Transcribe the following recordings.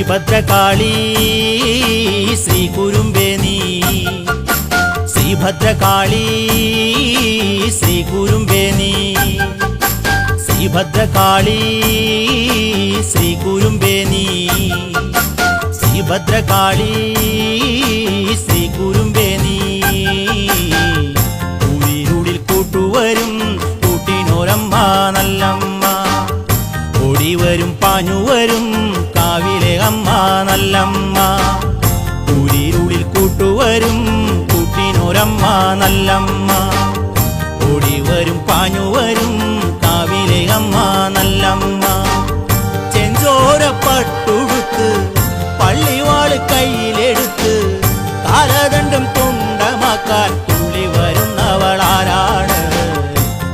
ശ്രീഭദ്രകാളി ശ്രീ കുരുമ്പേ നീ ശ്രീഭദ്രകാളി ശ്രീ കുരുമ്പേ നീ ശ്രീഭദ്രകാളി ശ്രീ കുരുമ്പേ നീ ശ്രീഭദ്രകാളി ശ്രീ കുരുമ്പേ നീ ഉയിരിരുളിൽ കൂട്ടുവരും കൂട്ടിനോരമ്മ നല്ലമ്മ ഓടിവരും പാഞ്ഞുവരും കാവിലെ അമ്മ നല്ലമ്മ ഉയിരിരുളിൽ കൂട്ടുവരും കൂട്ടിനോരമ്മ നല്ലമ്മ ഓടിവരും പാഞ്ഞുവരും കാവിലെ അമ്മ നല്ലമ്മ ചെഞ്ചോരപ്പട്ടുടുത്ത് പള്ളിവാള് കയ്യിലെടുത്ത് കാലദണ്ഡം തുണ്ടമാക്കാൻ തുള്ളി വരുന്നവളാരാണ്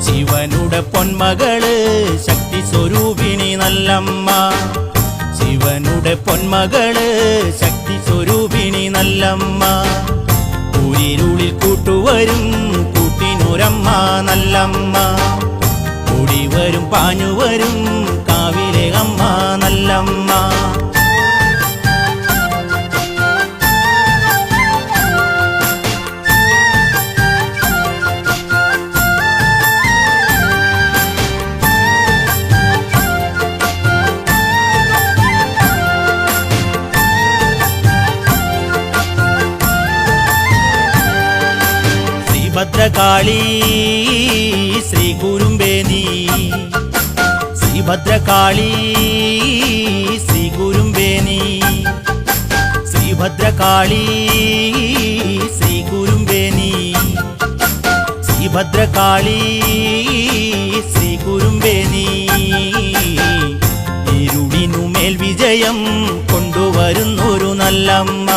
ശിവനുടെ പൊന്മകള് ശക്തി സ്വരൂപിണി നല്ലമ്മ ശിവനുടെ പൊന്മകള് ശക്തി സ്വരൂപിണി നല്ലമ്മ ഉയിരിരുളിൽ കൂട്ടുവരും കൂട്ടിനൊരമ്മ നല്ലമ്മ ഓടിവരും പാഞ്ഞുവരും കാവിലെ അമ്മ നല്ലമ്മ ശ്രീഭദ്രകാളി ശ്രീ കുരുമ്പേ നീ ശ്രീഭദ്രകാളി ശ്രീ കുരുമ്പേ നീ ശ്രീഭദ്രകാളി ശ്രീ കുരുമ്പേ നീ ശ്രീഭദ്രകാളി ശ്രീ കുരുമ്പേ നീ ഇരുളിനുമേൽ വിജയം കൊണ്ടുവരുന്നൊരു നല്ലമ്മ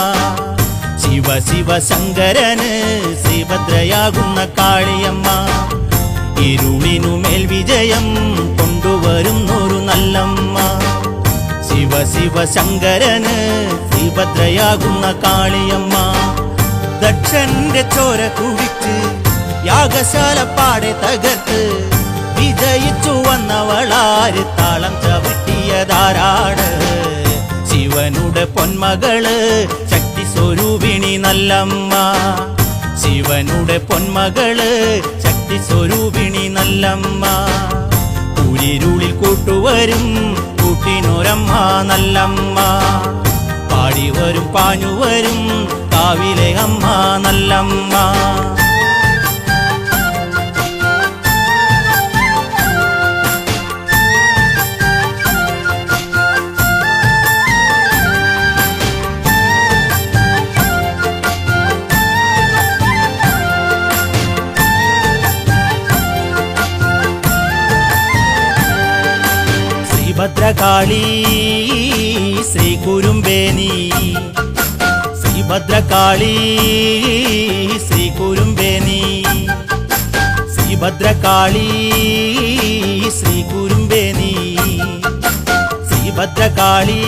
ശിവ ശിവ ശങ്കരന് ശ്രീഭദ്രയാകുന്ന കാളിയമ്മ ഇരുളിനുമേൽ വിജയം കൊണ്ടുവരുന്നൊരു നല്ലമ്മ ശിവ ശിവ ശങ്കരന് ശ്രീഭദ്രയാകുന്ന കാളിയമ്മ ദക്ഷന്റെ ചോര കുടിച്ച് യാഗശാല പാടെ തകർത്ത് വിജയിച്ചു വന്നവളാര് താളം ചവിട്ടിയതാരാണ് ശിവനുടെ പൊന്മകള് ശക്തി സ്വരൂപിണി നല്ലമ്മ ശിവനുടെ പൊന്മകള് ശക്തി സ്വരൂപിണി നല്ലമ്മ ഉയിരിരുളിൽ കൂട്ടുവരും കൂട്ടിനൊരമ്മ നല്ലമ്മ പാടിവരും പാഞ്ഞുവരും കാവിലെ അമ്മ നല്ലമ്മ ശ്രീഭദ്രകാളി ശ്രീ കുരുമ്പേ നീ ശ്രീഭദ്രകാളി ശ്രീ കുരുമ്പേ നീ ശ്രീഭദ്രകാളി ശ്രീ കുരുമ്പേ നീ ശ്രീഭദ്രകാളി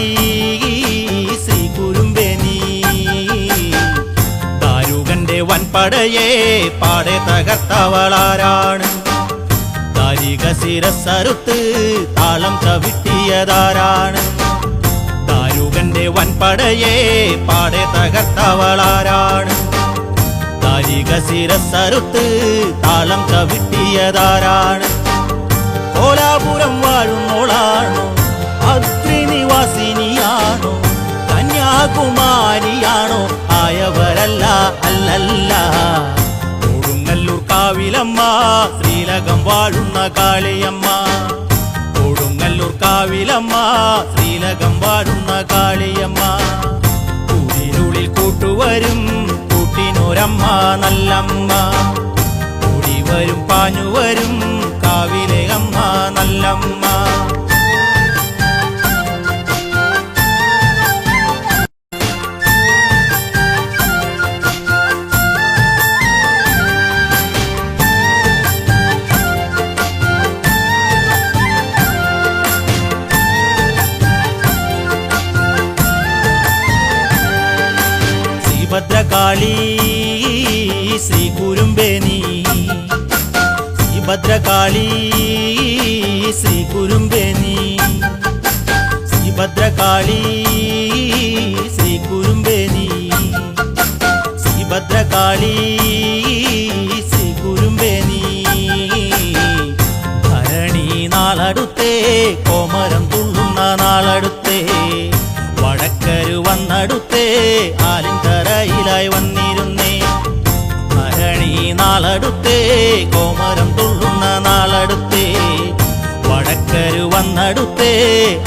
ശ്രീ കുരുമ്പേ നീ ദാരുകന്റെ വൻപടയെ പാടെ തകർത്തവളാരാണ് ദാരിക ശിരസ്സറുത്ത് താളം ചവിട്ടിയതാരാണ് ദാരുകന്റെ വൻപടയെ പാടെ തകർത്തവളാരാണ് ദാരിക ശിരസ്സറുത്ത് താളം ചവിട്ടിയതാരാണ് കോലാപുരം വാഴുന്നോളാണോ അദ്രി നിവാസിനിയാണോ കന്യാകുമാരിയാണോ ആയവരല്ല അല്ലല്ല കൊടുങ്ങല്ലൂർ കാവിലമ്മ ശ്രീലകം വാഴുന്ന കാളിയമ്മ കൊടുങ്ങല്ലൂർ കാവിലമ്മ ശ്രീലകം വാഴുന്ന കാളിയമ്മ ഉയിരിരുളിൽ കൂട്ടുവരും കൂട്ടിനൊരമ്മ നല്ലമ്മ ഓടിവരും പാഞ്ഞുവരും കാവിലെ അമ്മ നല്ലമ്മ ശ്രീഭദ്രകാളി ശ്രീ കുരുമ്പേ നീ ശ്രീഭദ്രകാളി ശ്രീ കുരുമ്പേ നീ ശ്രീഭദ്രകാളി ശ്രീ കുരുമ്പേനി ശ്രീഭദ്രകാളി ശ്രീ കുരുമ്പേനി ഭരണി നാളടുത്തേ കോമരം തുള്ളുന്ന നാളടുത്തേ വടക്കരു വന്നടുത്തേ ആലിൻകരയിലായി വന്നിരുന്നേ ഭരണി നാളടുത്തേ കോമരം തുള്ളുന്ന നാളടുത്തേ വടക്കരു വന്നടുത്തേ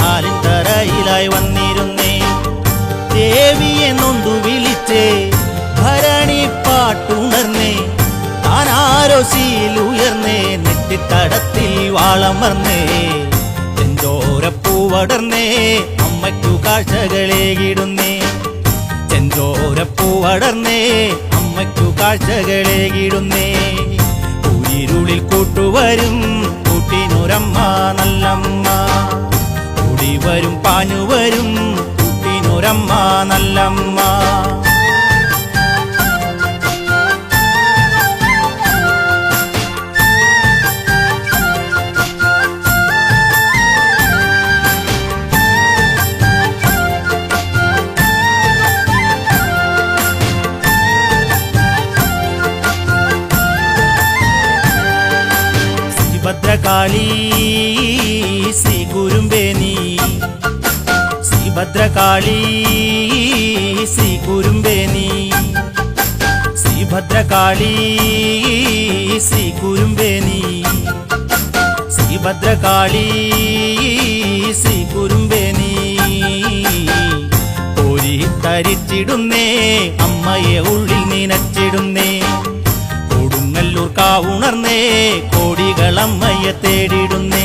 ആലിൻകരയിലായി വന്നിരുന്നേ ദേവിയെ നൊന്തു വിളിച്ചേ ഭരണി പാട്ടുണർന്നേ താനാരോ ശീലുയർന്നേ നെറ്റിത്തടത്തിൽ വാളമർന്നേ ചെഞ്ചോരപ്പൂവടർന്നേ അമ്മയ്ക്കു കാഴ്ചകളേകിടുന്നേ ചെഞ്ചോരപ്പൂവടർന്നേ അമ്മയ്ക്കു കാഴ്ചകളേകിടുന്നേ ഉയിരിരുളിൽ കൂട്ടുവരും കൂട്ടിനൊരമ്മ നല്ലമ്മ കൂടിവരും പാഞ്ഞുവരും കൂട്ടിനൊരമ്മ നല്ലമ്മ ശ്രീഭദ്രകാളി ശ്രീ കുരുമ്പേനി ശ്രീഭദ്രകാളി ശ്രീ കുരുമ്പേനി ശ്രീഭദ്രകാളി ശ്രീ കുരുമ്പേനി ശ്രീഭദ്രകാളി ശ്രീ കുരുമ്പേനി തരിച്ചിടുന്നേ അമ്മയെ ഉള്ളിൽ നനച്ചിടുന്നേ കൊടുങ്ങല്ലൂർ കാവുണർന്നേ കോടികളമ്മയെ തേടിടുന്നേ